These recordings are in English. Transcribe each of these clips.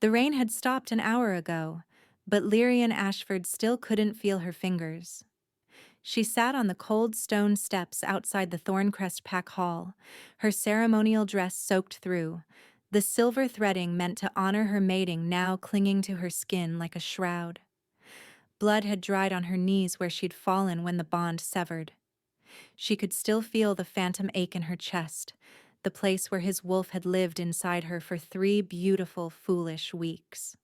The rain had stopped an hour ago, but Lyrian Ashford still couldn't feel her fingers. She sat on the cold stone steps outside the Thorncrest Pack Hall, her ceremonial dress soaked through, the silver threading meant to honor her mating now clinging to her skin like a shroud. Blood had dried on her knees where she'd fallen when the bond severed. She could still feel the phantom ache in her chest, the place where his wolf had lived inside her for 3 beautiful, foolish weeks.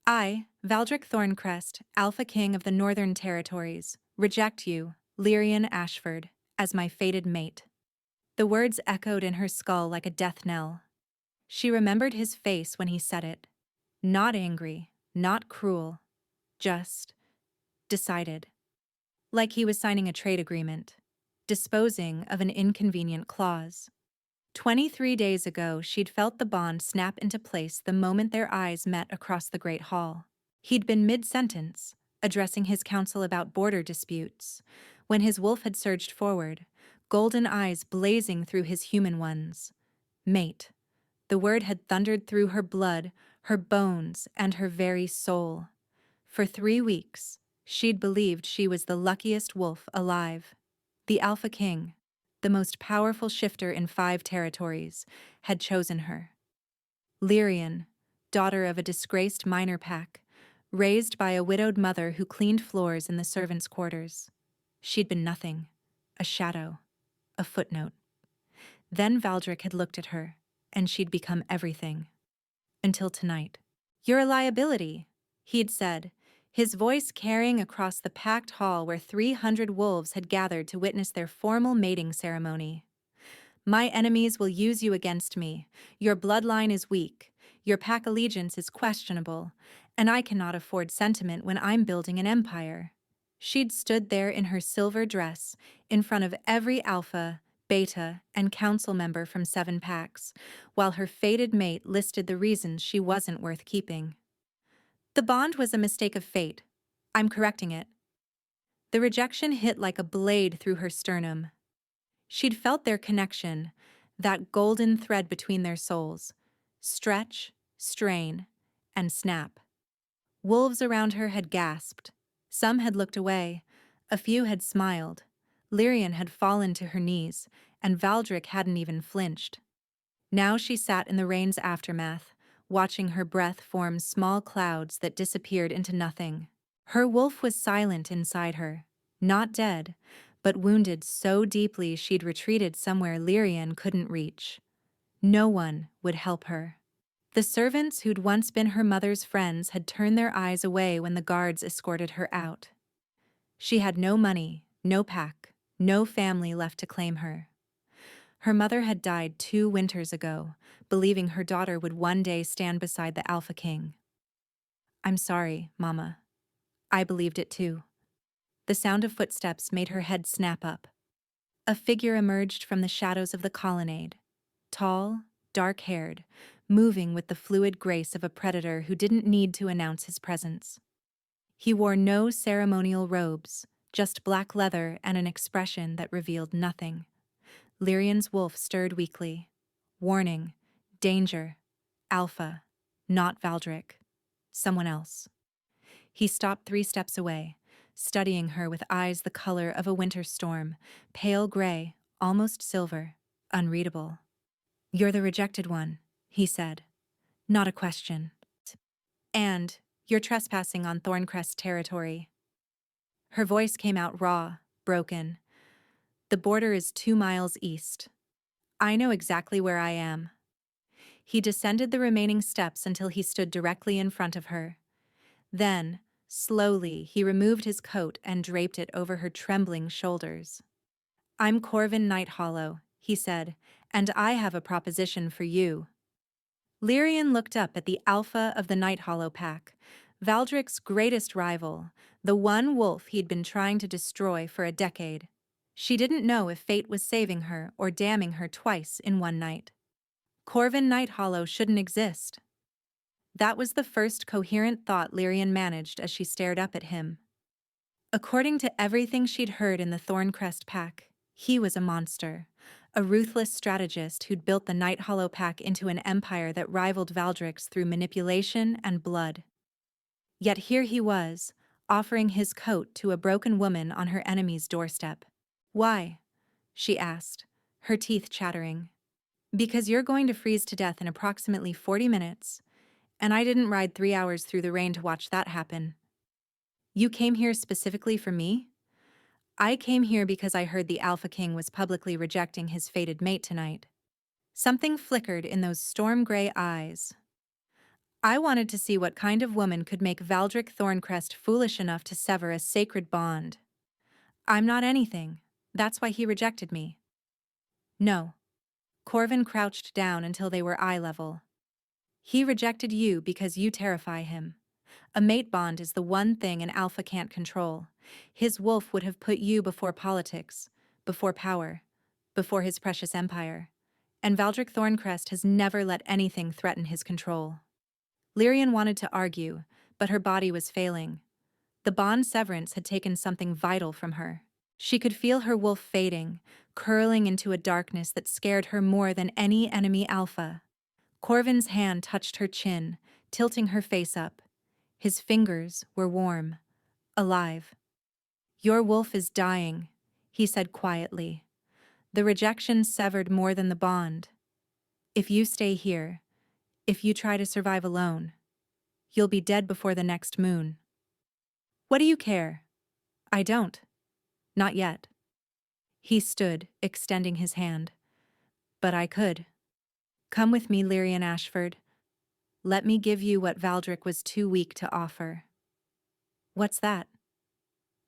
I, Valdrich Thorncrest, Alpha King of the Northern Territories, reject you, Lyrian Ashford, as my fated mate. The words echoed in her skull like a death knell. She remembered his face when he said it. Not angry, not cruel, just decided. Like he was signing a trade agreement, disposing of an inconvenient clause. 23 days ago, she'd felt the bond snap into place the moment their eyes met across the Great Hall. He'd been mid-sentence, addressing his counsel about border disputes, when his wolf had surged forward, golden eyes blazing through his human ones. Mate. The word had thundered through her blood, her bones, and her very soul. For 3 weeks, she'd believed she was the luckiest wolf alive. The Alpha King, the most powerful shifter in 5 territories, had chosen her. Lyrian, daughter of a disgraced minor pack, raised by a widowed mother who cleaned floors in the servants' quarters. She'd been nothing, a shadow, a footnote. Then Valdrich had looked at her, and she'd become everything. Until tonight. You're a liability, he'd said, his voice carrying across the packed hall where 300 wolves had gathered to witness their formal mating ceremony. My enemies will use you against me. Your bloodline is weak. Your pack allegiance is questionable. And I cannot afford sentiment when I'm building an empire. She'd stood there in her silver dress, in front of every alpha, beta, and council member from 7 packs, while her fated mate listed the reasons she wasn't worth keeping. The bond was a mistake of fate. I'm correcting it. The rejection hit like a blade through her sternum. She'd felt their connection, that golden thread between their souls. Stretch, strain, and snap. Wolves around her had gasped. Some had looked away. A few had smiled. Lyrian had fallen to her knees, and Valdrich hadn't even flinched. Now she sat in the rain's aftermath, watching her breath form small clouds that disappeared into nothing. Her wolf was silent inside her, not dead, but wounded so deeply she'd retreated somewhere Lyrian couldn't reach. No one would help her. The servants who'd once been her mother's friends had turned their eyes away when the guards escorted her out. She had no money, no pack, no family left to claim her. Her mother had died 2 winters ago, believing her daughter would one day stand beside the Alpha King. I'm sorry, Mama. I believed it too. The sound of footsteps made her head snap up. A figure emerged from the shadows of the colonnade, tall, dark-haired, moving with the fluid grace of a predator who didn't need to announce his presence. He wore no ceremonial robes, just black leather and an expression that revealed nothing. Lyrian's wolf stirred weakly. Warning, danger, Alpha, not Valdrich, someone else. He stopped 3 steps away, studying her with eyes the color of a winter storm, pale gray, almost silver, unreadable. You're the rejected one, he said. Not a question. And you're trespassing on Thorncrest territory. Her voice came out raw, broken. The border is 2 miles east. I know exactly where I am. He descended the remaining steps until he stood directly in front of her. Then, slowly, he removed his coat and draped it over her trembling shoulders. I'm Corvin Nighthollow, he said, and I have a proposition for you. Lyrian looked up at the alpha of the Nighthollow pack, Valdrich's greatest rival, the one wolf he'd been trying to destroy for a decade. She didn't know if fate was saving her or damning her twice in one night. Corvin Nighthollow shouldn't exist. That was the first coherent thought Lyrian managed as she stared up at him. According to everything she'd heard in the Thorncrest pack, he was a monster, a ruthless strategist who'd built the Night Hollow Pack into an empire that rivaled Valdrich's through manipulation and blood. Yet here he was, offering his coat to a broken woman on her enemy's doorstep. "Why?" she asked, her teeth chattering. "Because you're going to freeze to death in approximately 40 minutes, and I didn't ride 3 hours through the rain to watch that happen." "You came here specifically for me?" "I came here because I heard the Alpha King was publicly rejecting his fated mate tonight." Something flickered in those storm-gray eyes. "I wanted to see what kind of woman could make Valdrich Thorncrest foolish enough to sever a sacred bond. I'm not anything. That's why he rejected me." "No." Corvin crouched down until they were eye level. "He rejected you because you terrify him. A mate bond is the one thing an alpha can't control. His wolf would have put you before politics, before power, before his precious empire. And Valdrich Thorncrest has never let anything threaten his control." Lyrian wanted to argue, but her body was failing. The bond severance had taken something vital from her. She could feel her wolf fading, curling into a darkness that scared her more than any enemy alpha. Corvin's hand touched her chin, tilting her face up. His fingers were warm, alive. "Your wolf is dying," he said quietly. "The rejection severed more than the bond. If you stay here, if you try to survive alone, you'll be dead before the next moon." "What do you care?" "I don't. Not yet." He stood, extending his hand. "But I could. Come with me, Lyrian Ashford. Let me give you what Valdrich was too weak to offer." "What's that?"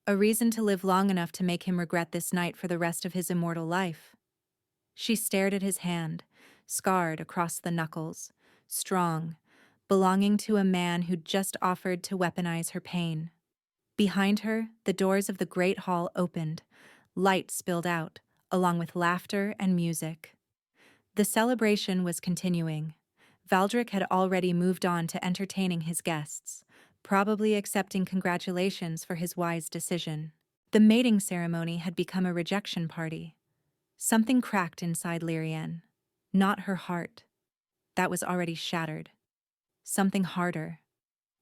"A reason to live long enough to make him regret this night for the rest of his immortal life." She stared at his hand, scarred across the knuckles, strong, belonging to a man who'd just offered to weaponize her pain. Behind her, the doors of the great hall opened. Light spilled out, along with laughter and music. The celebration was continuing. Valdrich had already moved on to entertaining his guests, probably accepting congratulations for his wise decision. The mating ceremony had become a rejection party. Something cracked inside Lyrian. Not her heart. That was already shattered. Something harder.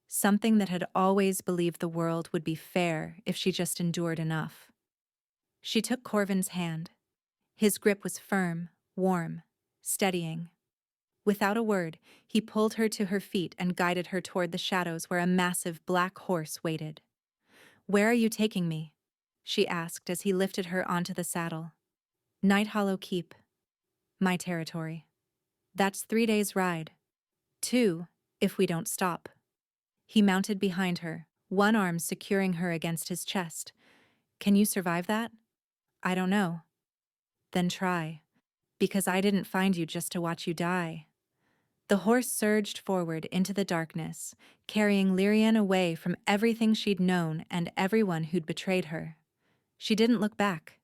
Something that had always believed the world would be fair if she just endured enough. She took Corvin's hand. His grip was firm, warm, steadying. Without a word, he pulled her to her feet and guided her toward the shadows where a massive black horse waited. "Where are you taking me?" she asked as he lifted her onto the saddle. "Night Hollow Keep. My territory. That's 3 days' ride. 2, if we don't stop." He mounted behind her, one arm securing her against his chest. "Can you survive that?" "I don't know." "Then try. Because I didn't find you just to watch you die." The horse surged forward into the darkness, carrying Lyrian away from everything she'd known and everyone who'd betrayed her. She didn't look back.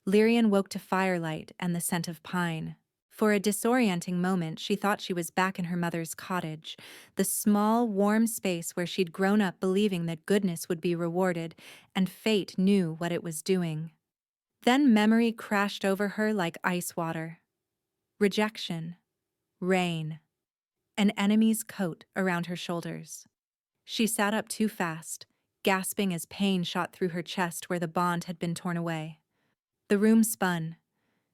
Lyrian woke to firelight and the scent of pine. For a disorienting moment, she thought she was back in her mother's cottage, the small, warm space where she'd grown up believing that goodness would be rewarded and fate knew what it was doing. Then memory crashed over her like ice water. Rejection. Rain. An enemy's coat around her shoulders. She sat up too fast, gasping as pain shot through her chest where the bond had been torn away. The room spun.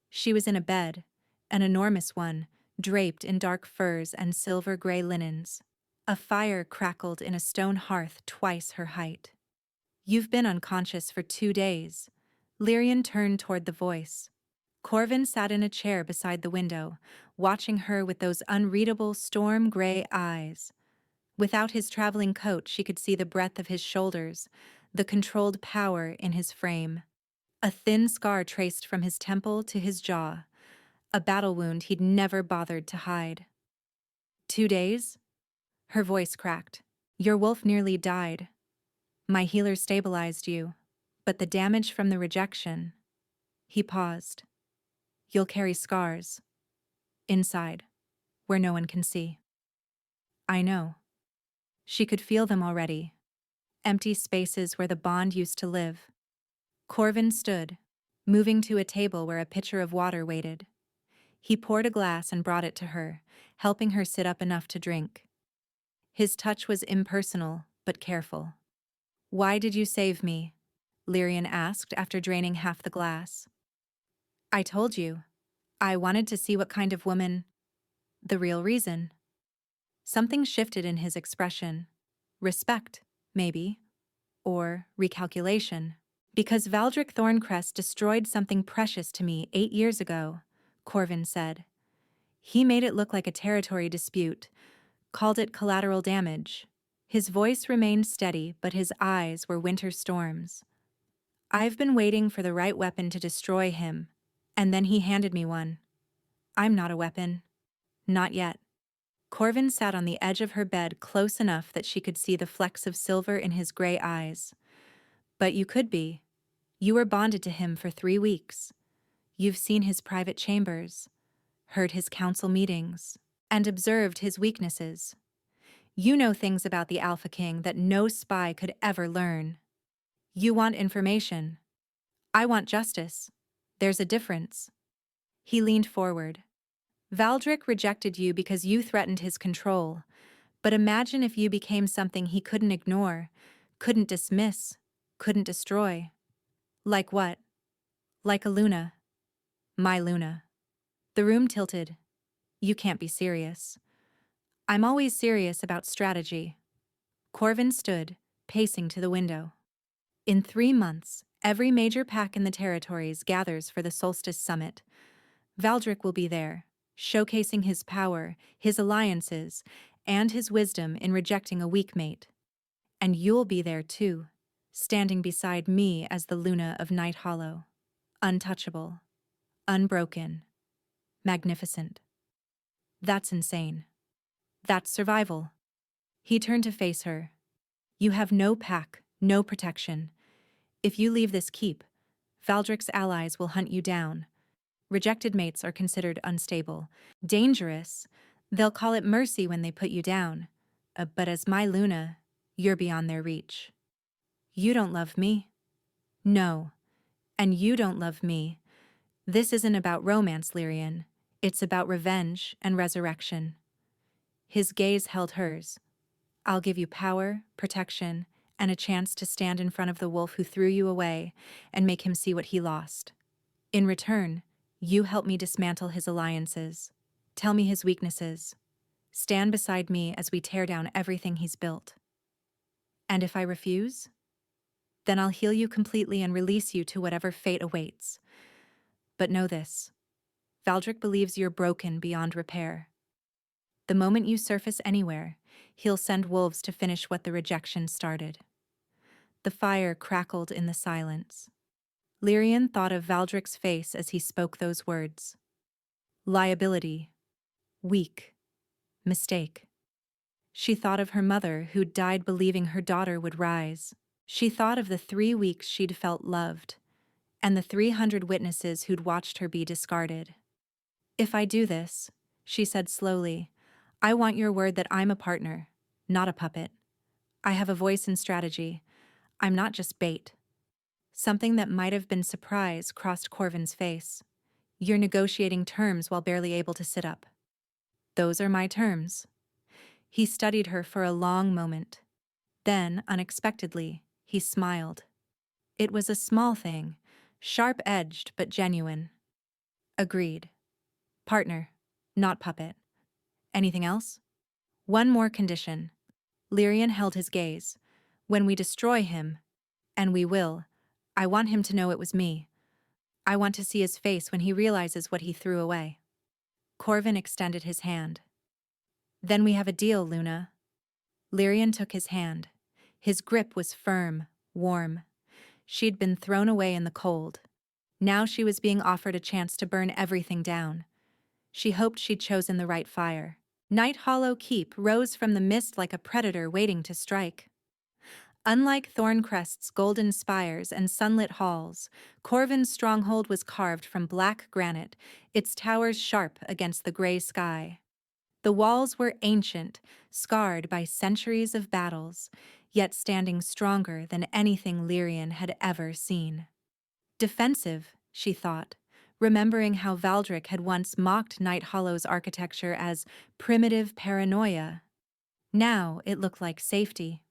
She was in a bed, an enormous one, draped in dark furs and silver-gray linens. A fire crackled in a stone hearth twice her height. "You've been unconscious for 2 days." Lyrian turned toward the voice. Corvin sat in a chair beside the window, watching her with those unreadable storm-gray eyes. Without his traveling coat, she could see the breadth of his shoulders, the controlled power in his frame. A thin scar traced from his temple to his jaw, a battle wound he'd never bothered to hide. 2 days? Her voice cracked. "Your wolf nearly died. My healer stabilized you, but the damage from the rejection..." He paused. "You'll carry scars. Inside, where no one can see." "I know." She could feel them already. Empty spaces where the bond used to live. Corvin stood, moving to a table where a pitcher of water waited. He poured a glass and brought it to her, helping her sit up enough to drink. His touch was impersonal, but careful. "Why did you save me?" Lyrian asked after draining half the glass. "I told you. I wanted to see what kind of woman—" "The real reason." Something shifted in his expression. Respect, maybe. Or recalculation. "Because Valdrich Thorncrest destroyed something precious to me 8 years ago," Corvin said. "He made it look like a territory dispute, called it collateral damage." His voice remained steady, but his eyes were winter storms. "I've been waiting for the right weapon to destroy him, and then he handed me one. I'm not a weapon. Not yet." Corvin sat on the edge of her bed close enough that she could see the flecks of silver in his gray eyes. "But you could be. You were bonded to him for 3 weeks. You've seen his private chambers, heard his council meetings, and observed his weaknesses. You know things about the Alpha King that no spy could ever learn. You want information. I want justice. There's a difference." He leaned forward. "Valdrich rejected you because you threatened his control. But imagine if you became something he couldn't ignore, couldn't dismiss, couldn't destroy." "Like what?" "Like a Luna. My Luna." The room tilted. "You can't be serious." "I'm always serious about strategy." Corvin stood, pacing to the window. "In 3 months, every major pack in the territories gathers for the Solstice Summit. Valdrich will be there, showcasing his power, his alliances, and his wisdom in rejecting a weak mate. And you'll be there too, standing beside me as the Luna of Night Hollow. Untouchable. Unbroken. Magnificent. That's insane. That's survival." He turned to face her. "You have no pack, no protection. If you leave this keep, Valdrich's allies will hunt you down. Rejected mates are considered unstable. Dangerous. They'll call it mercy when they put you down. But as my Luna, you're beyond their reach. You don't love me." "No. And you don't love me. This isn't about romance, Lyrian. It's about revenge and resurrection." His gaze held hers. "I'll give you power, protection, and a chance to stand in front of the wolf who threw you away and make him see what he lost. In return, you help me dismantle his alliances. Tell me his weaknesses. Stand beside me as we tear down everything he's built. And if I refuse, then I'll heal you completely and release you to whatever fate awaits. But know this. Valdrich believes you're broken beyond repair. The moment you surface anywhere, he'll send wolves to finish what the rejection started." The fire crackled in the silence. Lyrian thought of Valdrich's face as he spoke those words. Liability. Weak. Mistake. She thought of her mother, who'd died believing her daughter would rise. She thought of the 3 weeks she'd felt loved, and the 300 witnesses who'd watched her be discarded. "If I do this," she said slowly, "I want your word that I'm a partner, not a puppet. I have a voice in strategy. I'm not just bait." Something that might have been surprise crossed Corvin's face. "You're negotiating terms while barely able to sit up." "Those are my terms." He studied her for a long moment. Then, unexpectedly, he smiled. It was a small thing, sharp-edged but genuine. "Agreed. Partner, not puppet. Anything else?" "One more condition." Lyrian held his gaze. "When we destroy him, and we will, I want him to know it was me. I want to see his face when he realizes what he threw away." Corvin extended his hand. "Then we have a deal, Luna." Lyrian took his hand. His grip was firm, warm. She'd been thrown away in the cold. Now she was being offered a chance to burn everything down. She hoped she'd chosen the right fire. Night Hollow Keep rose from the mist like a predator waiting to strike. Unlike Thorncrest's golden spires and sunlit halls, Corvin's stronghold was carved from black granite, its towers sharp against the gray sky. The walls were ancient, scarred by centuries of battles, yet standing stronger than anything Lyrian had ever seen. Defensive, she thought, remembering how Valdrich had once mocked Night Hollow's architecture as primitive paranoia. Now it looked like safety.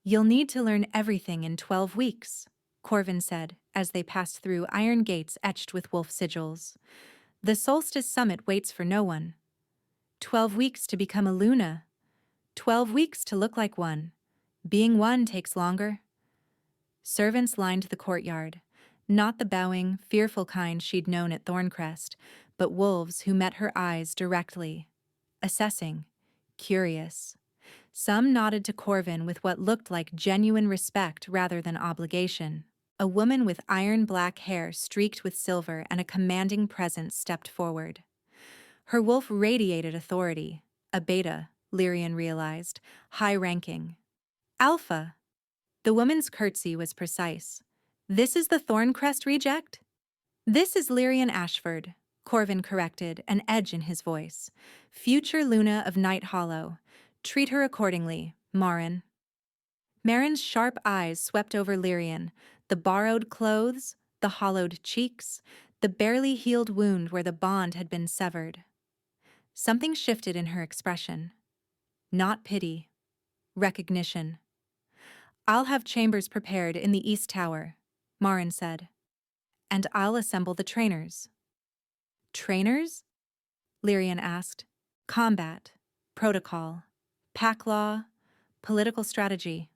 "You'll need to learn everything in 12 weeks, Corvin said as they passed through iron gates etched with wolf sigils. "The solstice summit waits for no one. 12 weeks to become a Luna. 12 weeks to look like one. Being one takes longer." Servants lined the courtyard, not the bowing, fearful kind she'd known at Thorncrest, but wolves who met her eyes directly, assessing, curious. Some nodded to Corvin with what looked like genuine respect rather than obligation. A woman with iron-black hair streaked with silver and a commanding presence stepped forward. Her wolf radiated authority, a beta, Lyrian realized, high-ranking. "Alpha." The woman's curtsy was precise. "This is the Thorncrest reject?" "This is Lyrian Ashford," Corvin corrected, an edge in his voice. "Future Luna of Night Hollow. Treat her accordingly, Marin." Marin's sharp eyes swept over Lyrian, the borrowed clothes, the hollowed cheeks, the barely healed wound where the bond had been severed. Something shifted in her expression. Not pity. Recognition. "I'll have chambers prepared in the East Tower," Marin said. "And I'll assemble the trainers." "Trainers?" Lyrian asked. "Combat, protocol, pack law, political strategy."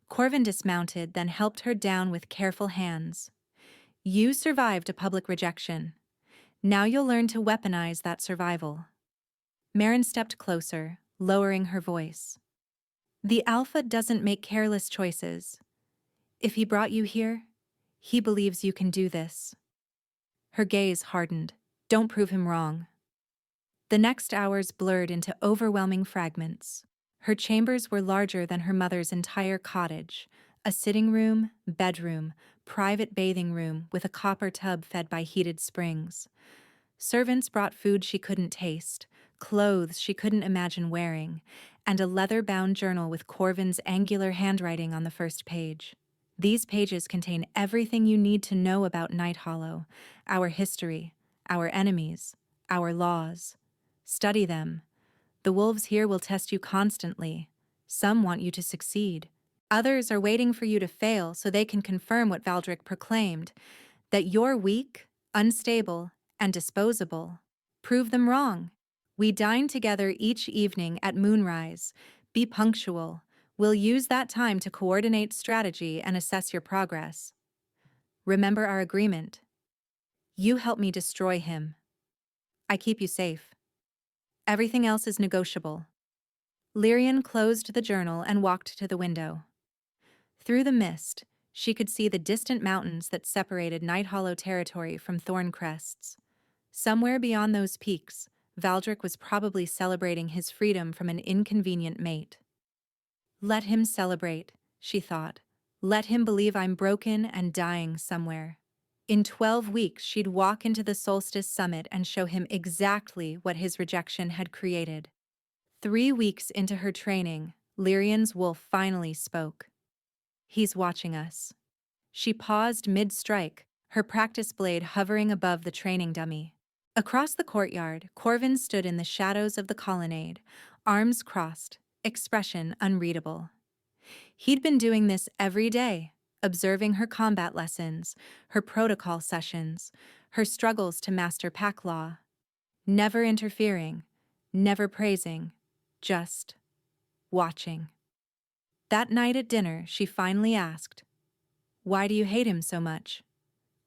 Corvin dismounted, then helped her down with careful hands. "You survived a public rejection. Now you'll learn to weaponize that survival." Marin stepped closer, lowering her voice. "The Alpha doesn't make careless choices. If he brought you here, he believes you can do this." Her gaze hardened. "Don't prove him wrong." The next hours blurred into overwhelming fragments. Her chambers were larger than her mother's entire cottage, a sitting room, bedroom, private bathing room with a copper tub fed by heated springs. Servants brought food she couldn't taste, clothes she couldn't imagine wearing, and a leather-bound journal with Corvin's angular handwriting on the first page. These pages contain everything you need to know about Night Hollow, our history, our enemies, our laws. Study them. The wolves here will test you constantly. Some want you to succeed. Others are waiting for you to fail so they can confirm what Valdrich proclaimed, that you're weak, unstable, and disposable. Prove them wrong. We dine together each evening at moonrise. Be punctual. We'll use that time to coordinate strategy and assess your progress. Remember our agreement. You help me destroy him. I keep you safe. Everything else is negotiable." Lyrian closed the journal and walked to the window. Through the mist, she could see the distant mountains that separated Night Hollow territory from Thorncrests. Somewhere beyond those peaks, Valdrich was probably celebrating his freedom from an inconvenient mate. "Let him celebrate," she thought. "Let him believe I'm broken and dying somewhere." In 12 weeks, she'd walk into the Solstice Summit and show him exactly what his rejection had created. 3 weeks into her training, Lyrian's wolf finally spoke. "He's watching us." She paused mid-strike, her practice blade hovering above the training dummy. Across the courtyard, Corvin stood in the shadows of the colonnade, arms crossed, expression unreadable. He'd been doing this every day, observing her combat lessons, her protocol sessions, her struggles to master pack law. Never interfering, never praising, just watching. That night at dinner, she finally asked, "Why do you hate him so much?"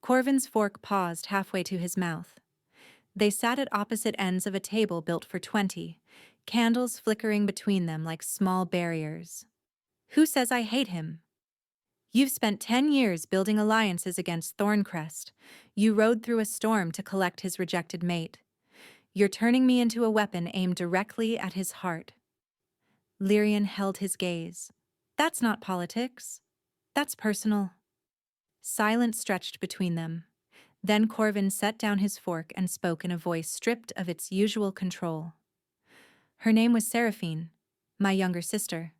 Corvin's fork paused halfway to his mouth. They sat at opposite ends of a table built for 20, candles flickering between them like small barriers. "Who says I hate him? You've spent 10 years building alliances against Thorncrest. You rode through a storm to collect his rejected mate. You're turning me into a weapon aimed directly at his heart." Lyrian held his gaze. "That's not politics. That's personal." Silence stretched between them. Then Corvin set down his fork and spoke in a voice stripped of its usual control. "Her name was Seraphine, my younger sister."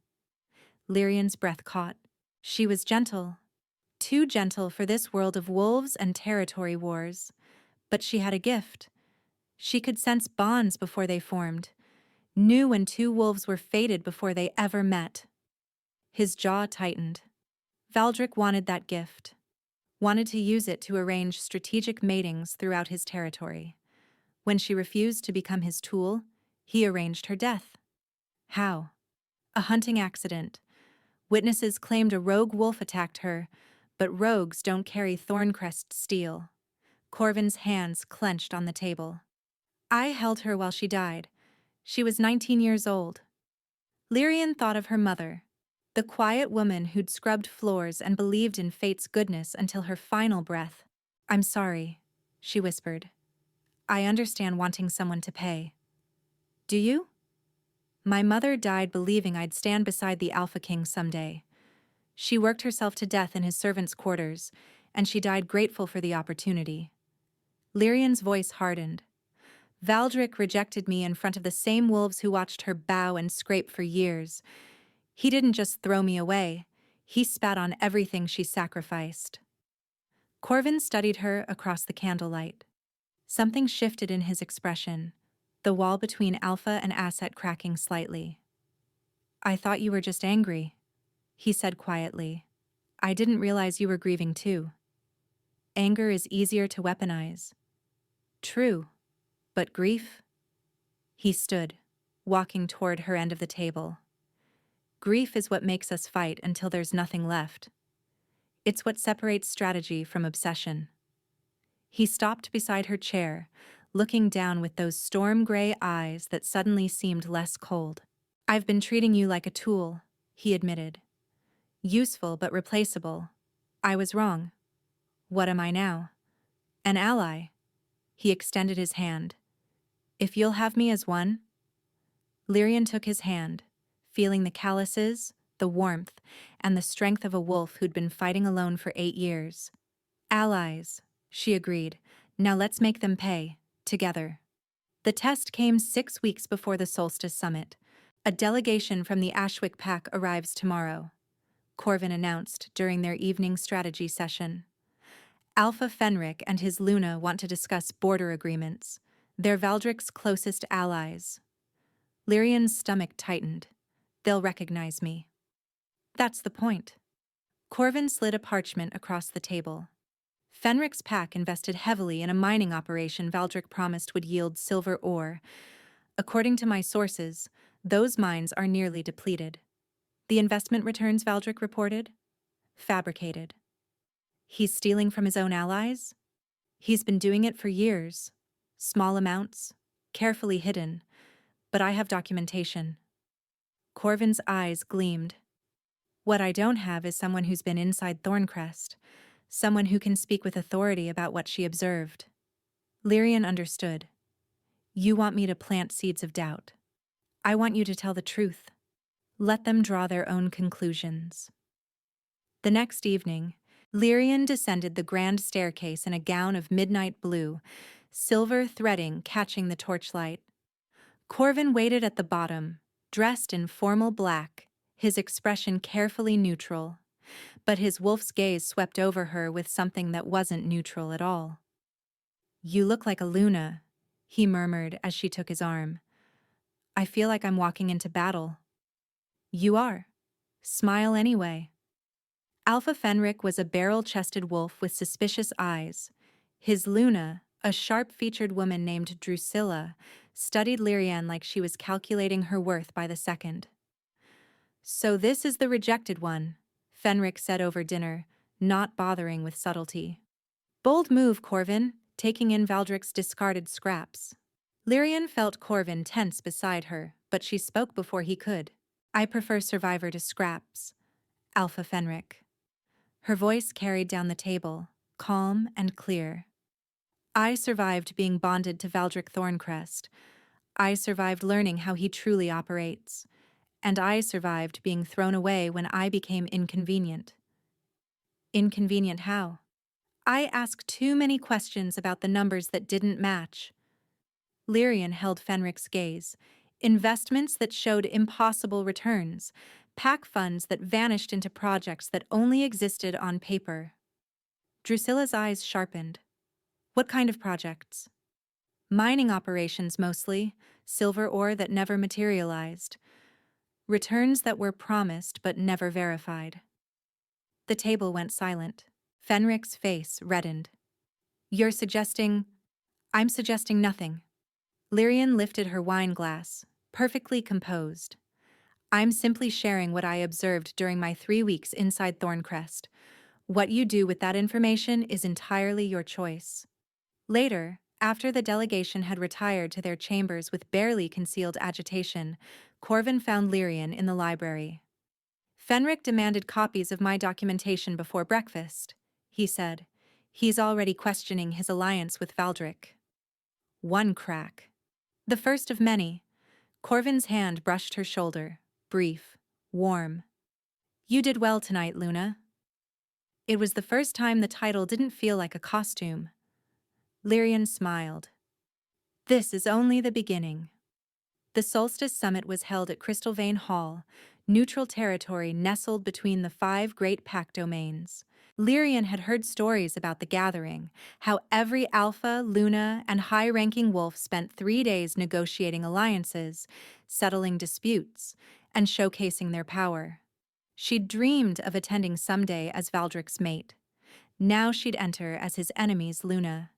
Lyrian's breath caught. "She was gentle, too gentle for this world of wolves and territory wars. But she had a gift. She could sense bonds before they formed, knew when two wolves were fated before they ever met. His jaw tightened. Valdrich wanted that gift, wanted to use it to arrange strategic matings throughout his territory. When she refused to become his tool, he arranged her death. How? A hunting accident. Witnesses claimed a rogue wolf attacked her, but rogues don't carry thorncrest steel. Corvin's hands clenched on the table. I held her while she died. She was 19 years old. Lyrian thought of her mother, the quiet woman who'd scrubbed floors and believed in fate's goodness until her final breath. I'm sorry, she whispered. I understand wanting someone to pay. Do you? My mother died believing I'd stand beside the Alpha King someday. She worked herself to death in his servants' quarters, and she died grateful for the opportunity. Lyrian's voice hardened. Valdrich rejected me in front of the same wolves who watched her bow and scrape for years. He didn't just throw me away, he spat on everything she sacrificed. Corvin studied her across the candlelight. Something shifted in his expression, the wall between Alpha and Asset cracking slightly. I thought you were just angry, he said quietly. I didn't realize you were grieving too. Anger is easier to weaponize. True, but grief? He stood, walking toward her end of the table. Grief is what makes us fight until there's nothing left. It's what separates strategy from obsession. He stopped beside her chair, looking down with those storm-gray eyes that suddenly seemed less cold. I've been treating you like a tool, he admitted. Useful but replaceable. I was wrong. What am I now? An ally. He extended his hand. If you'll have me as one? Lyrian took his hand, feeling the calluses, the warmth, and the strength of a wolf who'd been fighting alone for 8 years. Allies, she agreed. Now let's make them pay, together. The test came 6 weeks before the Solstice Summit. A delegation from the Ashwick Pack arrives tomorrow, Corvin announced during their evening strategy session. Alpha Fenric and his Luna want to discuss border agreements. They're Valdrich's closest allies. Lyrian's stomach tightened. They'll recognize me. That's the point. Corvin slid a parchment across the table. Fenric's pack invested heavily in a mining operation Valdrich promised would yield silver ore. According to my sources, those mines are nearly depleted. The investment returns, Valdrich reported? Fabricated. He's stealing from his own allies? He's been doing it for years. Small amounts, carefully hidden, but I have documentation. Corvin's eyes gleamed. What I don't have is someone who's been inside Thorncrest, someone who can speak with authority about what she observed. Lyrian understood. You want me to plant seeds of doubt. I want you to tell the truth. Let them draw their own conclusions. The next evening, Lyrian descended the grand staircase in a gown of midnight blue, silver threading catching the torchlight. Corvin waited at the bottom, dressed in formal black, his expression carefully neutral. But his wolf's gaze swept over her with something that wasn't neutral at all. You look like a Luna, he murmured as she took his arm. I feel like I'm walking into battle. You are. Smile anyway. Alpha Fenric was a barrel-chested wolf with suspicious eyes. His Luna, a sharp-featured woman named Drusilla, studied Lyrian like she was calculating her worth by the second. So this is the rejected one, Fenric said over dinner, not bothering with subtlety. Bold move, Corvin, taking in Valdrich's discarded scraps. Lyrian felt Corvin tense beside her, but she spoke before he could. I prefer survivor to scraps, Alpha Fenric. Her voice carried down the table, calm and clear. I survived being bonded to Valdrich Thorncrest. I survived learning how he truly operates. And I survived being thrown away when I became inconvenient. Inconvenient how? I asked too many questions about the numbers that didn't match. Lyrian held Fenric's gaze. Investments that showed impossible returns, pack funds that vanished into projects that only existed on paper. Drusilla's eyes sharpened. What kind of projects? Mining operations mostly, silver ore that never materialized. Returns that were promised but never verified. The table went silent. Fenrick's face reddened. You're suggesting... I'm suggesting nothing. Lyrian lifted her wine glass, perfectly composed. I'm simply sharing what I observed during my 3 weeks inside Thorncrest. What you do with that information is entirely your choice. Later, after the delegation had retired to their chambers with barely concealed agitation, Corvin found Lyrian in the library. Fenrick demanded copies of my documentation before breakfast, he said. He's already questioning his alliance with Valdrich. One crack. The first of many. Corvin's hand brushed her shoulder, brief, warm. You did well tonight, Luna. It was the first time the title didn't feel like a costume. Lyrian smiled. This is only the beginning. The Solstice Summit was held at Crystalvane Hall, neutral territory nestled between the 5 great pack domains. Lyrian had heard stories about the gathering, how every Alpha, Luna, and high-ranking wolf spent 3 days negotiating alliances, settling disputes, and showcasing their power. She'd dreamed of attending someday as Valdrich's mate. Now she'd enter as his enemy's Luna.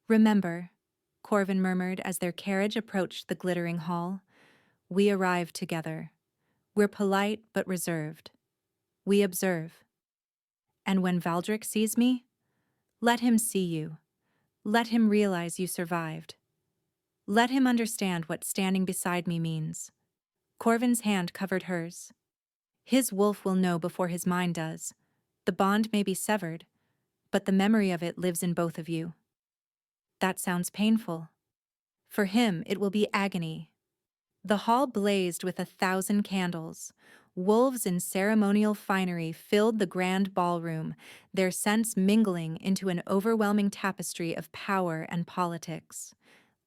Remember, Corvin murmured as their carriage approached the glittering hall. We arrive together. We're polite but reserved. We observe. And when Valdrich sees me, let him see you. Let him realize you survived. Let him understand what standing beside me means. Corvin's hand covered hers. His wolf will know before his mind does. The bond may be severed, but the memory of it lives in both of you. That sounds painful. For him, it will be agony. The hall blazed with 1,000 candles. Wolves in ceremonial finery filled the grand ballroom, their scents mingling into an overwhelming tapestry of power and politics.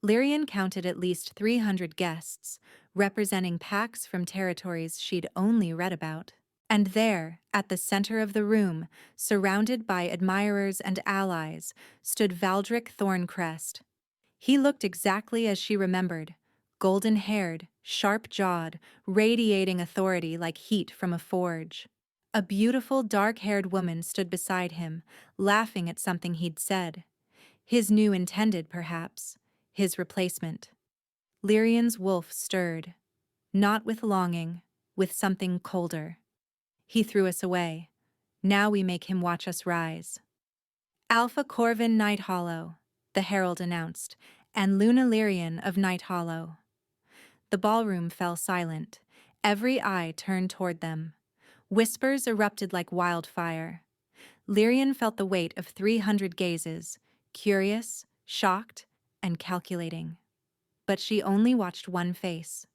Lyrian counted at least 300 guests, representing packs from territories she'd only read about. And there, at the center of the room, surrounded by admirers and allies, stood Valdrich Thorncrest. He looked exactly as she remembered, golden-haired, sharp-jawed, radiating authority like heat from a forge. A beautiful, dark-haired woman stood beside him, laughing at something he'd said. His new intended, perhaps. His replacement. Lyrian's wolf stirred. Not with longing, with something colder. He threw us away. Now we make him watch us rise. Alpha Corvin Night Hollow, the herald announced, and Luna Lyrian of Night Hollow. The ballroom fell silent. Every eye turned toward them. Whispers erupted like wildfire. Lyrian felt the weight of 300 gazes, curious, shocked, and calculating. But she only watched one face.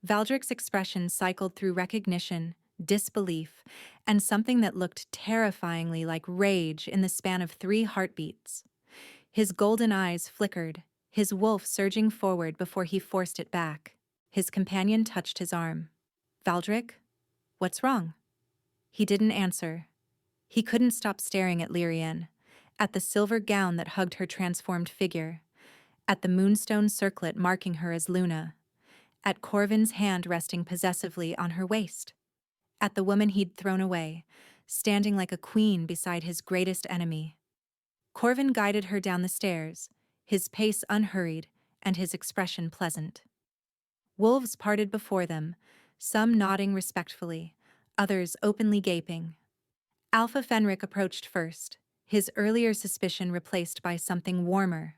Valdrich's expression cycled through recognition, disbelief, and something that looked terrifyingly like rage in the span of 3 heartbeats. His golden eyes flickered, his wolf surging forward before he forced it back. His companion touched his arm. Valdrich, what's wrong? He didn't answer. He couldn't stop staring at Lyrian, at the silver gown that hugged her transformed figure, at the moonstone circlet marking her as Luna, at Corvin's hand resting possessively on her waist, at the woman he'd thrown away, standing like a queen beside his greatest enemy. Corvin guided her down the stairs, his pace unhurried and his expression pleasant. Wolves parted before them, some nodding respectfully, others openly gaping. Alpha Fenrick approached first, his earlier suspicion replaced by something warmer.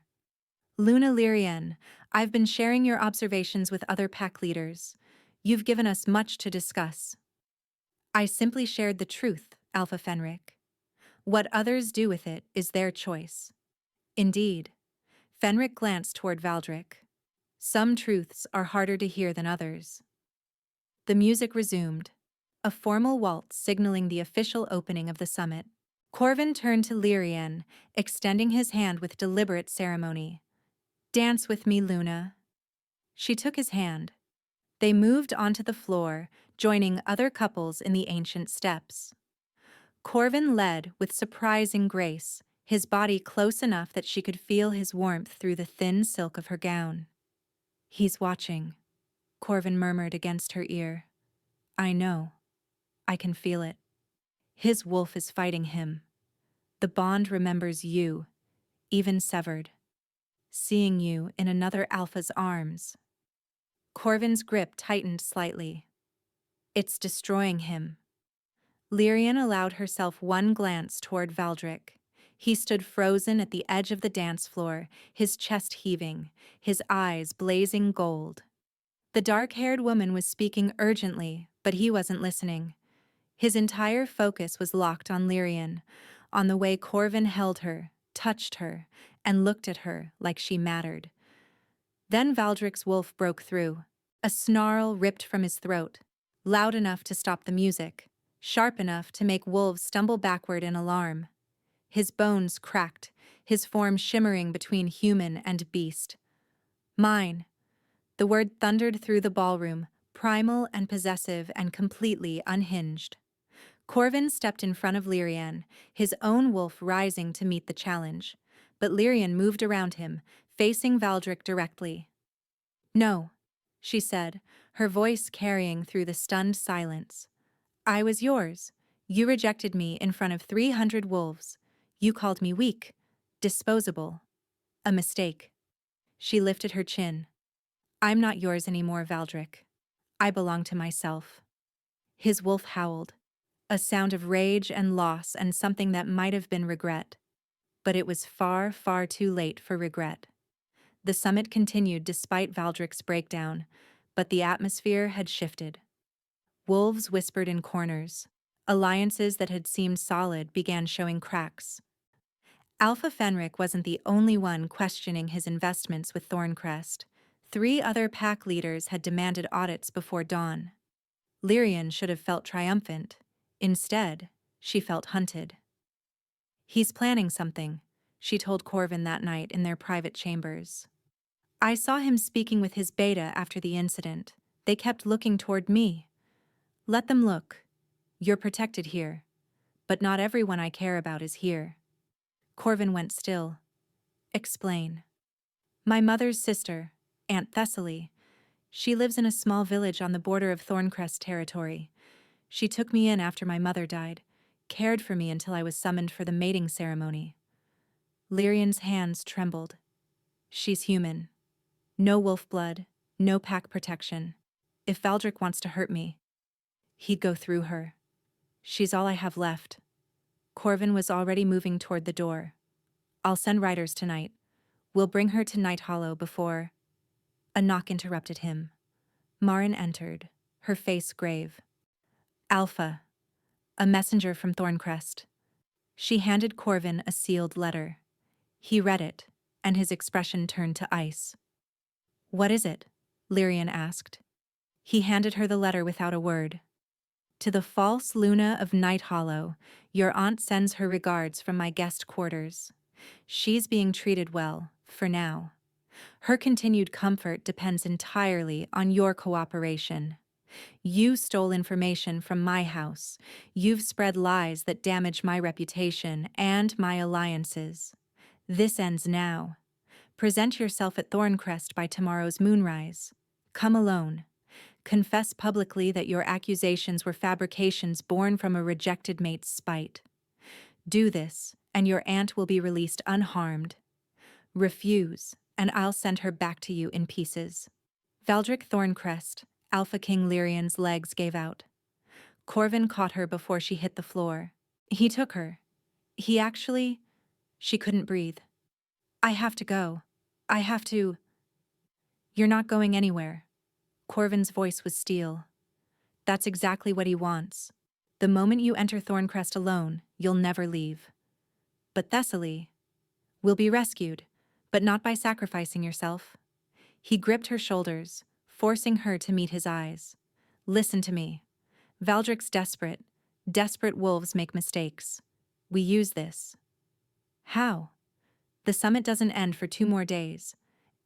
Luna Lyrian, I've been sharing your observations with other pack leaders. You've given us much to discuss. I simply shared the truth, Alpha Fenrick. What others do with it is their choice. Indeed. Fenrick glanced toward Valdrich. Some truths are harder to hear than others. The music resumed, a formal waltz signaling the official opening of the summit. Corvin turned to Lyrian, extending his hand with deliberate ceremony. Dance with me, Luna. She took his hand. They moved onto the floor, joining other couples in the ancient steps. Corvin led with surprising grace, his body close enough that she could feel his warmth through the thin silk of her gown. "He's watching," Corvin murmured against her ear. "I know. I can feel it. His wolf is fighting him. The bond remembers you, even severed. Seeing you in another alpha's arms." Corvin's grip tightened slightly. "It's destroying him." Lyrian allowed herself one glance toward Valdrich. He stood frozen at the edge of the dance floor, his chest heaving, his eyes blazing gold. The dark-haired woman was speaking urgently, but he wasn't listening. His entire focus was locked on Lyrian, on the way Corvin held her, touched her, and looked at her like she mattered. Then Valdrich's wolf broke through. A snarl ripped from his throat, loud enough to stop the music, sharp enough to make wolves stumble backward in alarm. His bones cracked, his form shimmering between human and beast. "Mine." The word thundered through the ballroom, primal and possessive and completely unhinged. Corvin stepped in front of Lyrian, his own wolf rising to meet the challenge. But Lyrian moved around him, facing Valdrich directly. "No," she said, her voice carrying through the stunned silence. "I was yours. You rejected me in front of 300 wolves. You called me weak, disposable. A mistake." She lifted her chin. "I'm not yours anymore, Valdrich. I belong to myself." His wolf howled, a sound of rage and loss and something that might have been regret. But it was far, far too late for regret. The summit continued despite Valdrich's breakdown, but the atmosphere had shifted. Wolves whispered in corners. Alliances that had seemed solid began showing cracks. Alpha Fenric wasn't the only one questioning his investments with Thorncrest. 3 other pack leaders had demanded audits before dawn. Lyrian should have felt triumphant. Instead, she felt hunted. "He's planning something," she told Corvin that night in their private chambers. "I saw him speaking with his beta after the incident. They kept looking toward me." "Let them look. You're protected here. But not everyone I care about is here." Corvin went still. "Explain." "My mother's sister, Aunt Thessaly. She lives in a small village on the border of Thorncrest territory. She took me in after my mother died, cared for me until I was summoned for the mating ceremony." Lyrian's hands trembled. "She's human. No wolf blood, no pack protection. If Valdrich wants to hurt me, he'd go through her. She's all I have left." Corvin was already moving toward the door. "I'll send riders tonight. We'll bring her to Night Hollow before—" A knock interrupted him. Marin entered, her face grave. "Alpha, a messenger from Thorncrest." She handed Corvin a sealed letter. He read it, and his expression turned to ice. "What is it?" Lyrian asked. He handed her the letter without a word. "To the false Luna of Night Hollow, your aunt sends her regards from my guest quarters. She's being treated well, for now. Her continued comfort depends entirely on your cooperation. You stole information from my house. You've spread lies that damage my reputation and my alliances. This ends now. Present yourself at Thorncrest by tomorrow's moonrise. Come alone. Confess publicly that your accusations were fabrications born from a rejected mate's spite. Do this, and your aunt will be released unharmed. Refuse, and I'll send her back to you in pieces." Valdrich Thorncrest, Alpha King Lyrian's legs gave out. Corvin caught her before she hit the floor. He took her. She couldn't breathe. "I have to go. I have to—" "You're not going anywhere." Corvin's voice was steel. "That's exactly what he wants. The moment you enter Thorncrest alone, you'll never leave. But Thessaly will be rescued, but not by sacrificing yourself." He gripped her shoulders, forcing her to meet his eyes. "Listen to me. Valdrich's desperate. Desperate wolves make mistakes. We use this." "How?" "The summit doesn't end for 2 more days.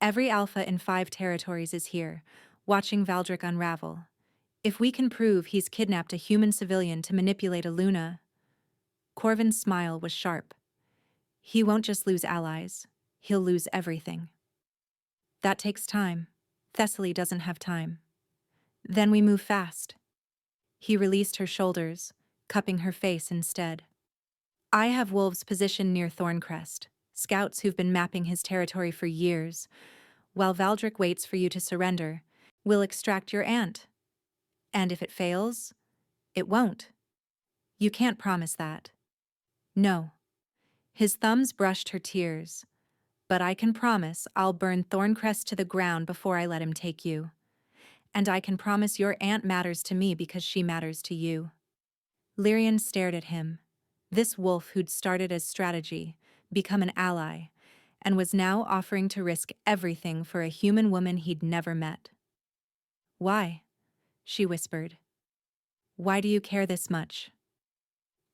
Every alpha in 5 territories is here, watching Valdrich unravel. If we can prove he's kidnapped a human civilian to manipulate a Luna. Corvin's smile was sharp. He won't just lose allies, he'll lose everything. That takes time. Thessaly doesn't have time. Then we move fast. He released her shoulders, cupping her face instead. I have wolves positioned near Thorncrest, scouts who've been mapping his territory for years. While Valdrich waits for you to surrender, we'll extract your aunt. And if it fails, it won't. You can't promise that. No. His thumbs brushed her tears. But I can promise I'll burn Thorncrest to the ground before I let him take you. And I can promise your aunt matters to me because she matters to you. Lyrian stared at him. This wolf who'd started as strategy, become an ally, and was now offering to risk everything for a human woman he'd never met. Why? She whispered. Why do you care this much?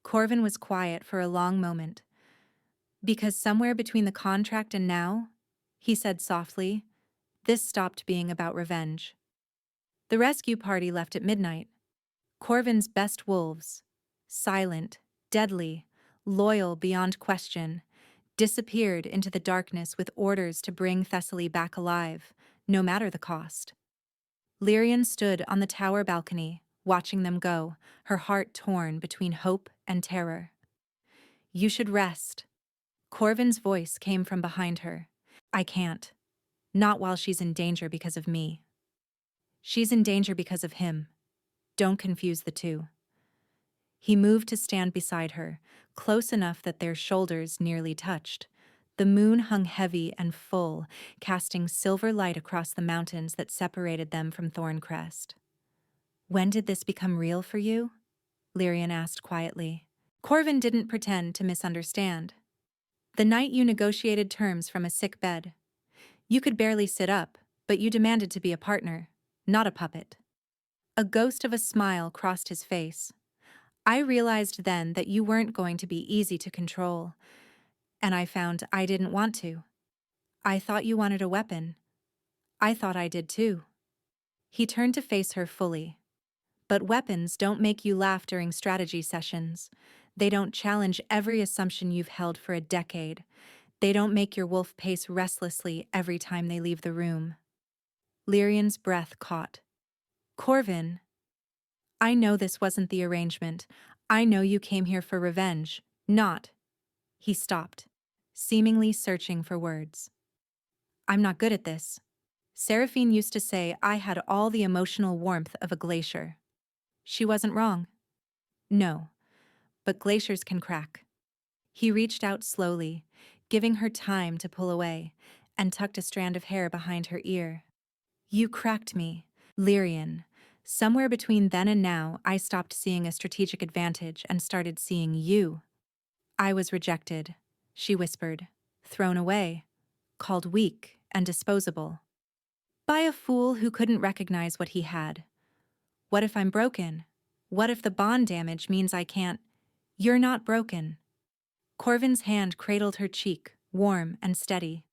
Corvin was quiet for a long moment. Because somewhere between the contract and now, he said softly, this stopped being about revenge. The rescue party left at midnight. Corvin's best wolves, silent, deadly, loyal beyond question, disappeared into the darkness with orders to bring Thessaly back alive, no matter the cost. Lyrian stood on the tower balcony, watching them go, her heart torn between hope and terror. You should rest. Corvin's voice came from behind her. I can't. Not while she's in danger because of me. She's in danger because of him. Don't confuse the two. He moved to stand beside her, close enough that their shoulders nearly touched. The moon hung heavy and full, casting silver light across the mountains that separated them from Thorncrest. When did this become real for you? Lyrian asked quietly. Corvin didn't pretend to misunderstand. The night you negotiated terms from a sick bed. You could barely sit up, but you demanded to be a partner, not a puppet. A ghost of a smile crossed his face. I realized then that you weren't going to be easy to control, and I found I didn't want to. I thought you wanted a weapon. I thought I did too. He turned to face her fully. But weapons don't make you laugh during strategy sessions. They don't challenge every assumption you've held for a decade. They don't make your wolf pace restlessly every time they leave the room. Lyrian's breath caught. Corvin, I know this wasn't the arrangement. I know you came here for revenge, not. He stopped, seemingly searching for words. I'm not good at this. Seraphine used to say I had all the emotional warmth of a glacier. She wasn't wrong. No, but glaciers can crack. He reached out slowly, giving her time to pull away, and tucked a strand of hair behind her ear. You cracked me, Lyrian. Somewhere between then and now, I stopped seeing a strategic advantage and started seeing you. I was rejected, she whispered, thrown away, called weak and disposable. By a fool who couldn't recognize what he had. What if I'm broken? What if the bond damage means I can't? You're not broken. Corvin's hand cradled her cheek, warm and steady.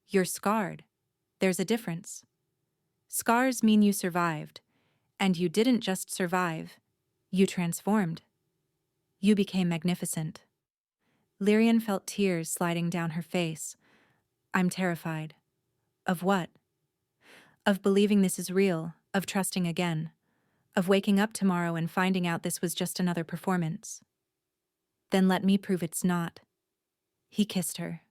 You're scarred. There's a difference. Scars mean you survived. And you didn't just survive. You transformed. You became magnificent. Lyrian felt tears sliding down her face. I'm terrified. Of what? Of believing this is real, of trusting again, of waking up tomorrow and finding out this was just another performance. Then let me prove it's not. He kissed her.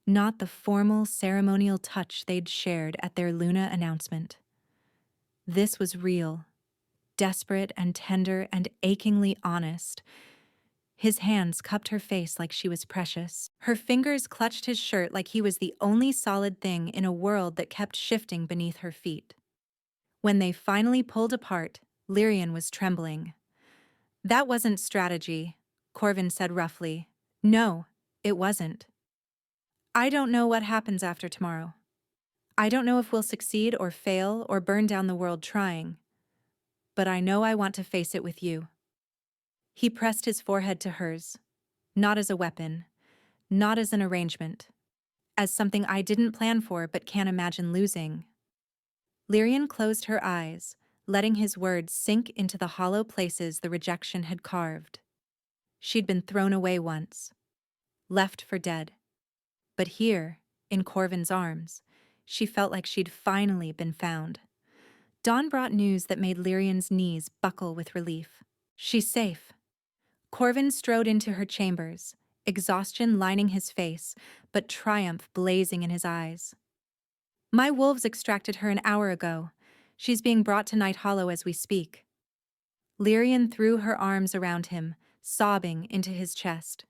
Not the formal, ceremonial touch they'd shared at their Luna announcement. This was real, desperate and tender and achingly honest. His hands cupped her face like she was precious. Her fingers clutched his shirt like he was the only solid thing in a world that kept shifting beneath her feet. When they finally pulled apart, Lyrian was trembling. That wasn't strategy, Corvin said roughly. No, it wasn't. I don't know what happens after tomorrow. I don't know if we'll succeed or fail or burn down the world trying. But I know I want to face it with you. He pressed his forehead to hers, not as a weapon, not as an arrangement, as something I didn't plan for but can't imagine losing. Lyrian closed her eyes, letting his words sink into the hollow places the rejection had carved. She'd been thrown away once, left for dead. But here, in Corvin's arms, she felt like she'd finally been found. Dawn brought news that made Lyrian's knees buckle with relief. She's safe. Corvin strode into her chambers, exhaustion lining his face, but triumph blazing in his eyes. My wolves extracted her an hour ago. She's being brought to Night Hollow as we speak. Lyrian threw her arms around him, sobbing into his chest.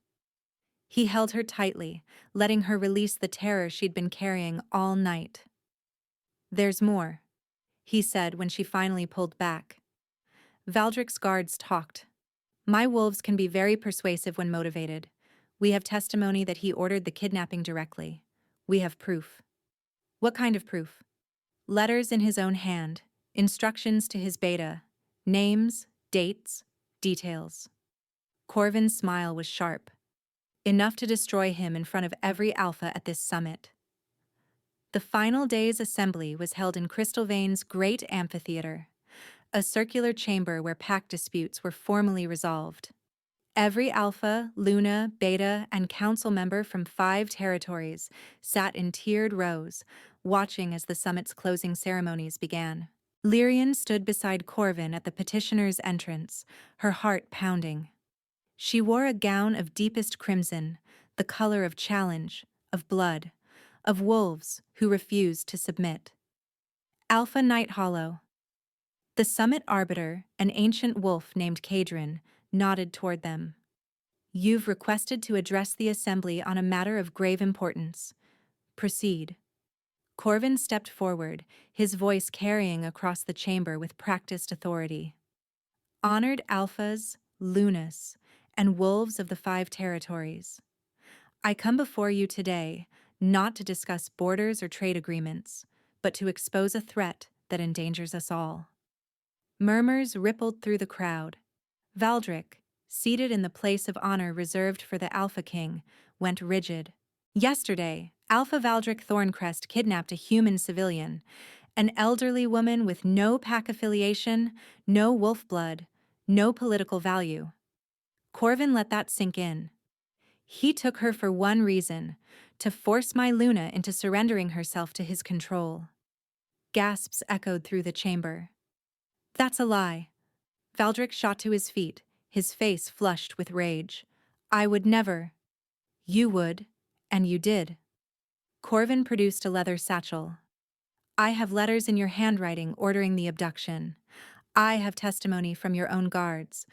He held her tightly, letting her release the terror she'd been carrying all night. There's more, he said when she finally pulled back. Valdrich's guards talked. My wolves can be very persuasive when motivated. We have testimony that he ordered the kidnapping directly. We have proof. What kind of proof? Letters in his own hand, instructions to his beta, names, dates, details. Corvin's smile was sharp. Enough to destroy him in front of every alpha at this summit. The final day's assembly was held in Crystal Vane's great amphitheater, a circular chamber where pack disputes were formally resolved. Every alpha, Luna, beta, and council member from 5 territories sat in tiered rows, watching as the summit's closing ceremonies began. Lyrian stood beside Corvin at the petitioner's entrance, her heart pounding. She wore a gown of deepest crimson, the color of challenge, of blood, of wolves who refused to submit. Alpha Night Hollow. The summit arbiter, an ancient wolf named Kadrin, nodded toward them. You've requested to address the assembly on a matter of grave importance. Proceed. Corvin stepped forward, his voice carrying across the chamber with practiced authority. Honored alphas, lunas, and wolves of the 5 territories. I come before you today, not to discuss borders or trade agreements, but to expose a threat that endangers us all. Murmurs rippled through the crowd. Valdrich, seated in the place of honor reserved for the Alpha King, went rigid. Yesterday, Alpha Valdrich Thorncrest kidnapped a human civilian, an elderly woman with no pack affiliation, no wolf blood, no political value. Corvin let that sink in. He took her for one reason, to force my Luna into surrendering herself to his control. Gasps echoed through the chamber. That's a lie. Valdrich shot to his feet, his face flushed with rage. I would never. You would, and you did. Corvin produced a leather satchel. I have letters in your handwriting ordering the abduction. I have testimony from your own guards.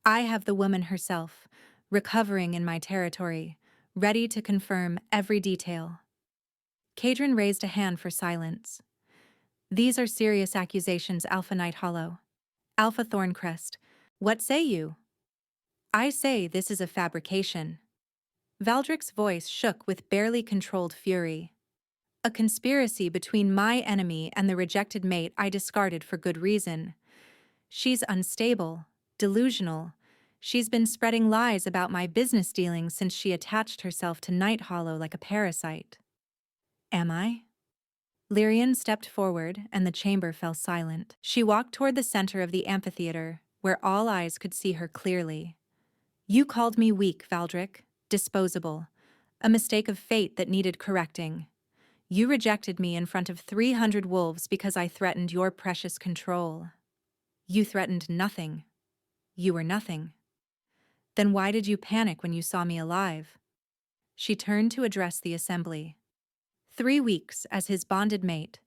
I have the woman herself, recovering in my territory, ready to confirm every detail. Kadrin raised a hand for silence. These are serious accusations, Alpha Night Hollow. Alpha Thorncrest, what say you? I say this is a fabrication. Valdrich's voice shook with barely controlled fury. A conspiracy between my enemy and the rejected mate I discarded for good reason. She's unstable, delusional. She's been spreading lies about my business dealings since she attached herself to Night Hollow like a parasite. Am I? Lyrian stepped forward, and the chamber fell silent. She walked toward the center of the amphitheater, where all eyes could see her clearly. You called me weak, Valdrich, disposable, a mistake of fate that needed correcting. You rejected me in front of 300 wolves because I threatened your precious control. You threatened nothing. You were nothing. Then why did you panic when you saw me alive? She turned to address the assembly. 3 weeks as his bonded mate.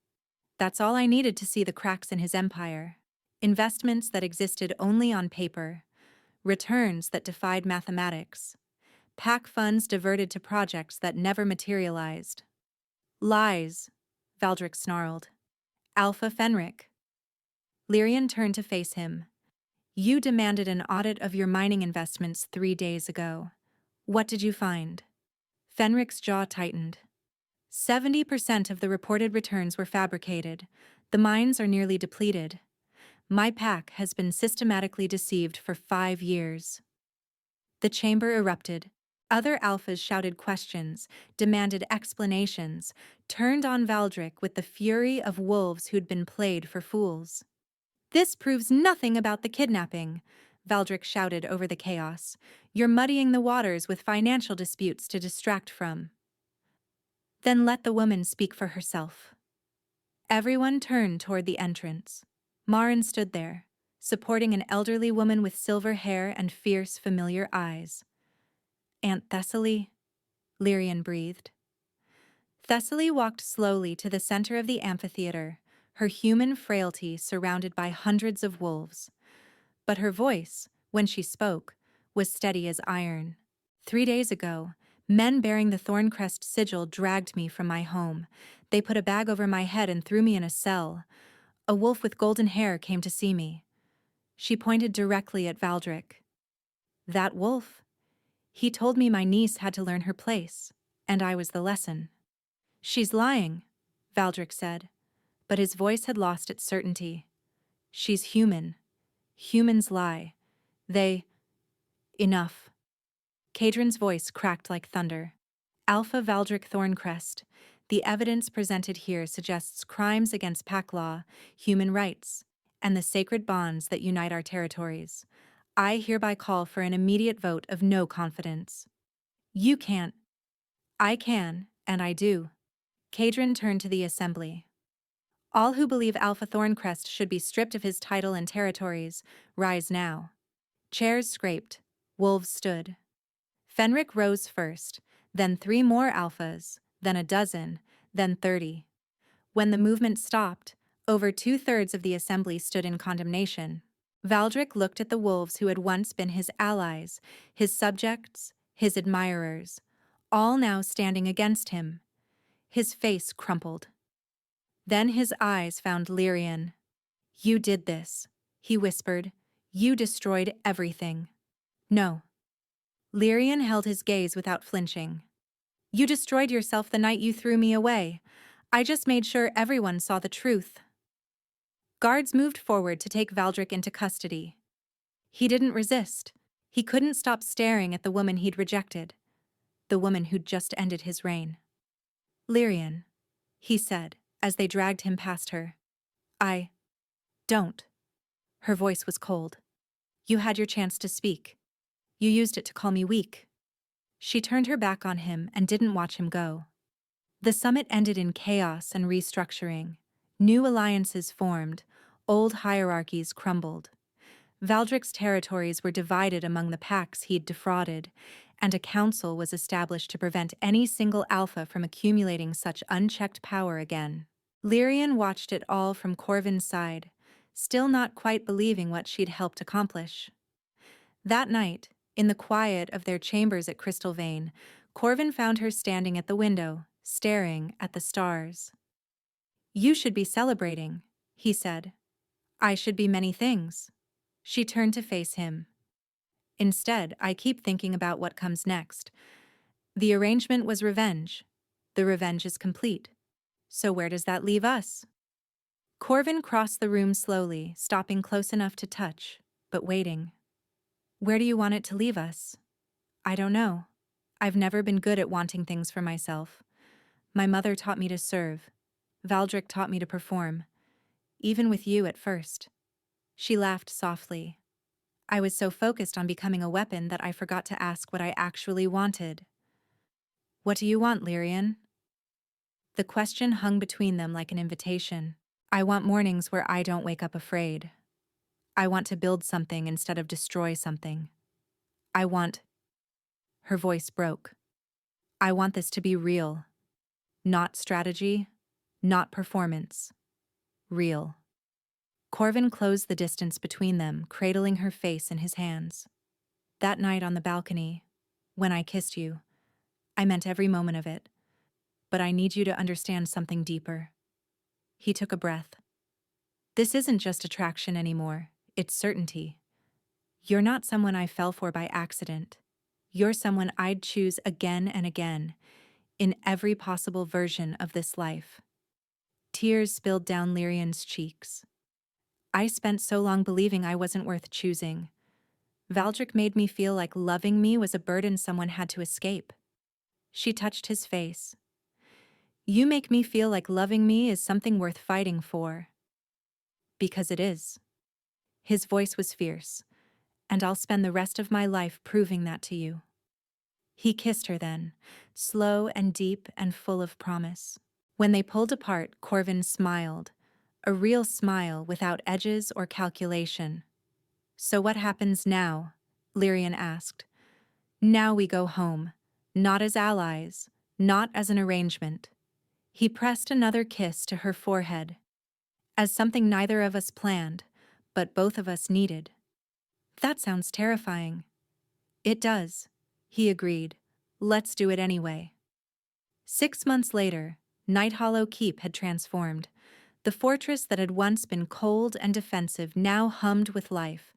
That's all I needed to see the cracks in his empire. Investments that existed only on paper. Returns that defied mathematics. Pack funds diverted to projects that never materialized. Lies, Valdrich snarled. Alpha Fenric. Lyrian turned to face him. You demanded an audit of your mining investments 3 days ago. What did you find? Fenric's jaw tightened. 70% of the reported returns were fabricated. The mines are nearly depleted. My pack has been systematically deceived for 5 years. The chamber erupted. Other alphas shouted questions, demanded explanations, turned on Valdrich with the fury of wolves who'd been played for fools. "This proves nothing about the kidnapping," Valdrich shouted over the chaos. "You're muddying the waters with financial disputes to distract from." "Then let the woman speak for herself." Everyone turned toward the entrance. Marin stood there, supporting an elderly woman with silver hair and fierce, familiar eyes. "Aunt Thessaly?" Lyrian breathed. Thessaly walked slowly to the center of the amphitheater, her human frailty surrounded by hundreds of wolves. But her voice, when she spoke, was steady as iron. "3 days ago, men bearing the Thorncrest sigil dragged me from my home. They put a bag over my head and threw me in a cell. A wolf with golden hair came to see me." She pointed directly at Valdrich. "That wolf. He told me my niece had to learn her place, and I was the lesson." "She's lying," Valdrich said, but his voice had lost its certainty. "She's human. Humans lie. They—" "Enough." Cadron's voice cracked like thunder. "Alpha Valdrich Thorncrest, the evidence presented here suggests crimes against pack law, human rights, and the sacred bonds that unite our territories. I hereby call for an immediate vote of no confidence." "You can't." "I can, and I do." Cadron turned to the assembly. "All who believe Alpha Thorncrest should be stripped of his title and territories, rise now." Chairs scraped. Wolves stood. Fenric rose first, then 3 more alphas, then a dozen, then 30. When the movement stopped, over 2/3 of the assembly stood in condemnation. Valdrich looked at the wolves who had once been his allies, his subjects, his admirers, all now standing against him. His face crumpled. Then his eyes found Lyrian. "You did this," he whispered. "You destroyed everything." "No." Lyrian held his gaze without flinching. "You destroyed yourself the night you threw me away. I just made sure everyone saw the truth." Guards moved forward to take Valdrich into custody. He didn't resist. He couldn't stop staring at the woman he'd rejected, the woman who'd just ended his reign. "Lyrian," he said, as they dragged him past her. "I don't." Her voice was cold. "You had your chance to speak. You used it to call me weak." She turned her back on him and didn't watch him go. The summit ended in chaos and restructuring. New alliances formed, old hierarchies crumbled. Valdrich's territories were divided among the packs he'd defrauded, and a council was established to prevent any single alpha from accumulating such unchecked power again. Lyrian watched it all from Corvin's side, still not quite believing what she'd helped accomplish. That night, in the quiet of their chambers at Crystal Vane, Corvin found her standing at the window, staring at the stars. "You should be celebrating," he said. "I should be many things." She turned to face him. "Instead, I keep thinking about what comes next. The arrangement was revenge. The revenge is complete. So where does that leave us?" Corvin crossed the room slowly, stopping close enough to touch, but waiting. "Where do you want it to leave us?" "I don't know. I've never been good at wanting things for myself. My mother taught me to serve. Valdrich taught me to perform. Even with you at first." She laughed softly. "I was so focused on becoming a weapon that I forgot to ask what I actually wanted." "What do you want, Lyrian?" The question hung between them like an invitation. "I want mornings where I don't wake up afraid. I want to build something instead of destroy something. I want—" Her voice broke. "I want this to be real. Not strategy, not performance. Real." Corvin closed the distance between them, cradling her face in his hands. "That night on the balcony, when I kissed you, I meant every moment of it. But I need you to understand something deeper." He took a breath. "This isn't just attraction anymore, it's certainty. You're not someone I fell for by accident. You're someone I'd choose again and again, in every possible version of this life." Tears spilled down Lyrian's cheeks. "I spent so long believing I wasn't worth choosing. Valdrich made me feel like loving me was a burden someone had to escape. She touched his face. You make me feel like loving me is something worth fighting for. Because it is. His voice was fierce, and I'll spend the rest of my life proving that to you. He kissed her then, slow and deep and full of promise. When they pulled apart, Corvin smiled, a real smile without edges or calculation. So what happens now? Lyrian asked. Now we go home, not as allies, not as an arrangement. He pressed another kiss to her forehead, as something neither of us planned, but both of us needed. That sounds terrifying. It does, he agreed. Let's do it anyway. 6 months later, Night Hollow Keep had transformed. The fortress that had once been cold and defensive now hummed with life.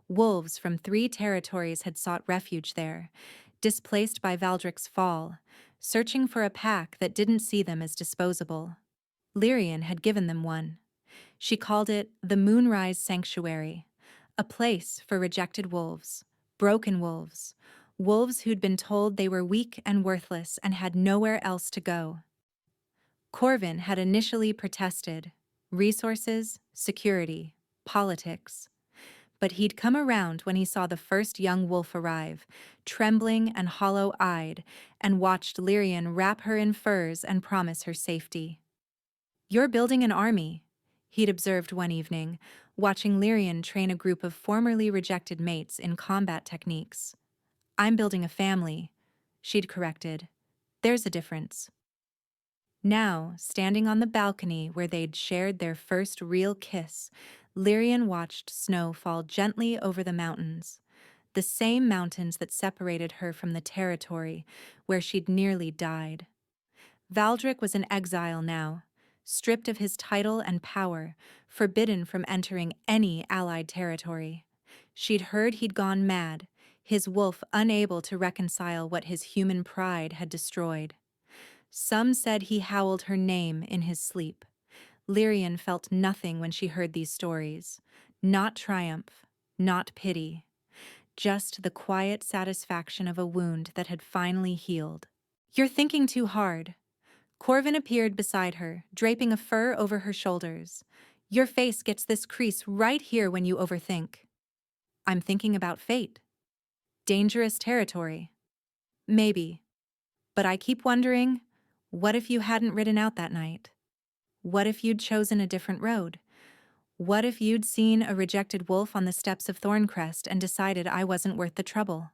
Wolves from 3 territories had sought refuge there, displaced by Valdrich's fall, searching for a pack that didn't see them as disposable. Lyrian had given them one. She called it the Moonrise Sanctuary, a place for rejected wolves, broken wolves, wolves who'd been told they were weak and worthless and had nowhere else to go. Corvin had initially protested resources, security, politics. But he'd come around when he saw the first young wolf arrive, trembling and hollow-eyed, and watched Lyrian wrap her in furs and promise her safety. You're building an army, he'd observed one evening, watching Lyrian train a group of formerly rejected mates in combat techniques. I'm building a family, she'd corrected. There's a difference. Now, standing on the balcony where they'd shared their first real kiss, Lyrian watched snow fall gently over the mountains, the same mountains that separated her from the territory where she'd nearly died. Valdrich was in exile now, stripped of his title and power, forbidden from entering any allied territory. She'd heard he'd gone mad, his wolf unable to reconcile what his human pride had destroyed. Some said he howled her name in his sleep. Lyrian felt nothing when she heard these stories. Not triumph, not pity. Just the quiet satisfaction of a wound that had finally healed. You're thinking too hard. Corvin appeared beside her, draping a fur over her shoulders. Your face gets this crease right here when you overthink. I'm thinking about fate. Dangerous territory. Maybe. But I keep wondering, what if you hadn't ridden out that night? What if you'd chosen a different road? What if you'd seen a rejected wolf on the steps of Thorncrest and decided I wasn't worth the trouble?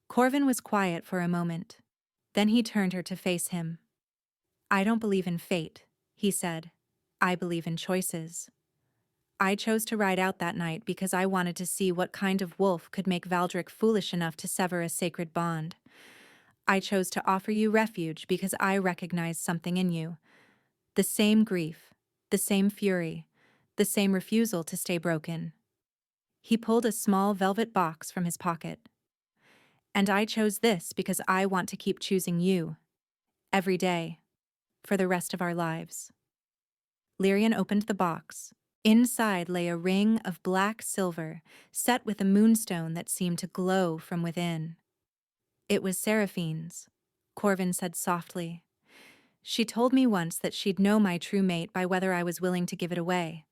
Corvin was quiet for a moment. Then he turned her to face him. I don't believe in fate, he said. I believe in choices. I chose to ride out that night because I wanted to see what kind of wolf could make Valdrich foolish enough to sever a sacred bond. I chose to offer you refuge because I recognized something in you. The same grief, the same fury, the same refusal to stay broken. He pulled a small velvet box from his pocket. And I chose this because I want to keep choosing you, every day, for the rest of our lives. Lyrian opened the box. Inside lay a ring of black silver, set with a moonstone that seemed to glow from within. It was Seraphine's, Corvin said softly. She told me once that she'd know my true mate by whether I was willing to give it away.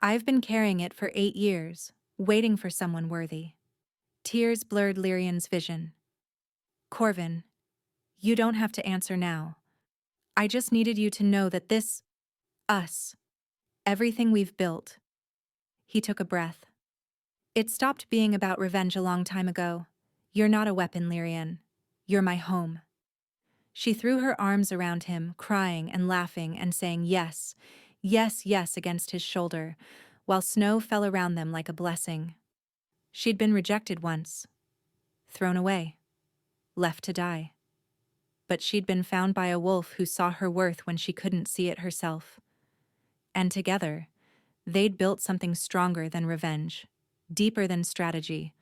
I've been carrying it for 8 years, waiting for someone worthy. Tears blurred Lyrian's vision. Corvin, you don't have to answer now. I just needed you to know that this, us, everything we've built. He took a breath. It stopped being about revenge a long time ago. You're not a weapon, Lyrian. You're my home. She threw her arms around him, crying and laughing and saying yes, yes, yes against his shoulder, while snow fell around them like a blessing. She'd been rejected once, thrown away, left to die. But she'd been found by a wolf who saw her worth when she couldn't see it herself. And together, they'd built something stronger than revenge, deeper than strategy,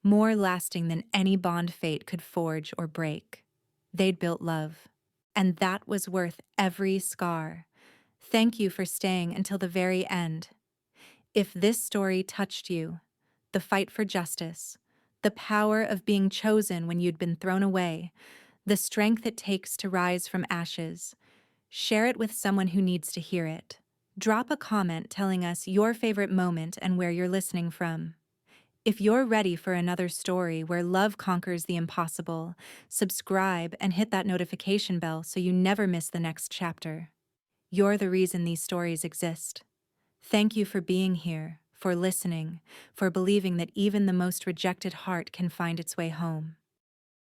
more lasting than any bond fate could forge or break. They'd built love, and that was worth every scar. Thank you for staying until the very end. If this story touched you, the fight for justice, the power of being chosen when you'd been thrown away, the strength it takes to rise from ashes. Share it with someone who needs to hear it. Drop a comment telling us your favorite moment and where you're listening from. If you're ready for another story where love conquers the impossible, subscribe and hit that notification bell so you never miss the next chapter. You're the reason these stories exist. Thank you for being here, for listening, for believing that even the most rejected heart can find its way home.